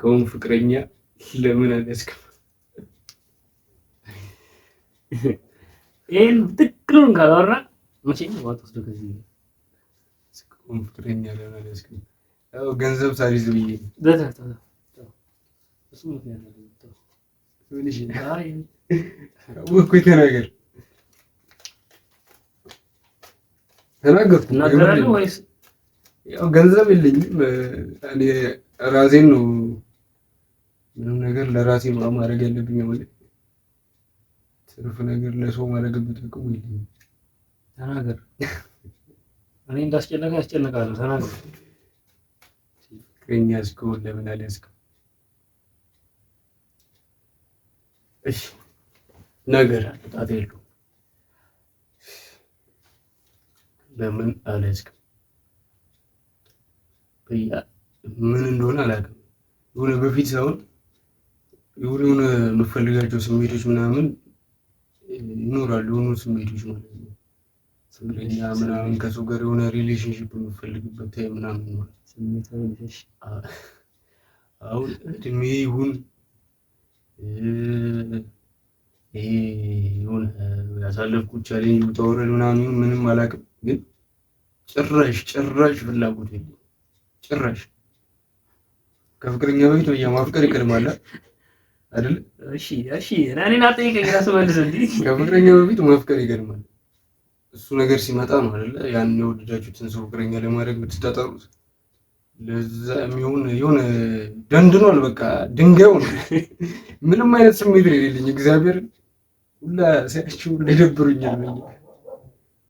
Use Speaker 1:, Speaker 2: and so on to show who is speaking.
Speaker 1: እስካሁን ፍቅረኛ ለምን አልያዝክም?
Speaker 2: ይሄን ትክክሉን ካላወራ መቼም ዋጥቶ ከዚህ
Speaker 1: እስካሁን ፍቅረኛ ለምን አልያዝክም? ያው ገንዘብ ሳይዝ ብዬ
Speaker 2: እሱ ምክንያት ነው።
Speaker 1: ተናገር ተናገርኩ።
Speaker 2: እናገራለሁ ወይስ
Speaker 1: ያው ገንዘብ የለኝም እኔ ራሴን ነው ምንም ነገር ለራሴ ማድረግ ያለብኝ ማለት ትርፍ ነገር ለሰው ማድረግበት አቅሙ የለኝም።
Speaker 2: ተናገር። እኔ እንዳስጨነቀ ያስጨንቃለሁ። ተናገር።
Speaker 1: ፍቅረኛ እስከሆነ ለምን አልያዝክም? እሺ ነገር ጣጣ የለውም። ለምን አልያዝክም? ምን እንደሆነ አላውቅም። የሆነ በፊት ሳይሆን የሆነ የምፈልጋቸው ስሜቶች ምናምን ይኖራሉ። የሆኑ ስሜቶች ማለት ነው። ፍቅረኛ ምናምን ከሰው ጋር የሆነ ሪሌሽንሺፕ የምፈልግበት ታይም ምናምን ነው። አሁን እድሜ ይሁን ይሄ የሆነ ያሳለፍኩት ቻሌንጅ ውጣ ውረድ ምናምን ምንም አላውቅም፣ ግን ጭራሽ ፍላጎት የለኝም። ጭራሽ ከፍቅረኛ በፊት ማፍቀር ይቀድማል አይደል?
Speaker 2: እሺ እኔን አጠይቀኝ። ራስ መልስ እንዴ።
Speaker 1: ከፍቅረኛ በፊት ማፍቀር ይቀድማል። እሱ ነገር ሲመጣ ነው አይደል? ያን የወደዳችሁትን ሰው ፍቅረኛ ለማድረግ ብትጣጣሩት ለዛ የሚሆን የሆነ ደንድኗል። በቃ ድንጋዩ ነው። ምንም አይነት ስሜት የሌለኝ እግዚአብሔር ሁላ ሲያችሁ ለደብሩኛል።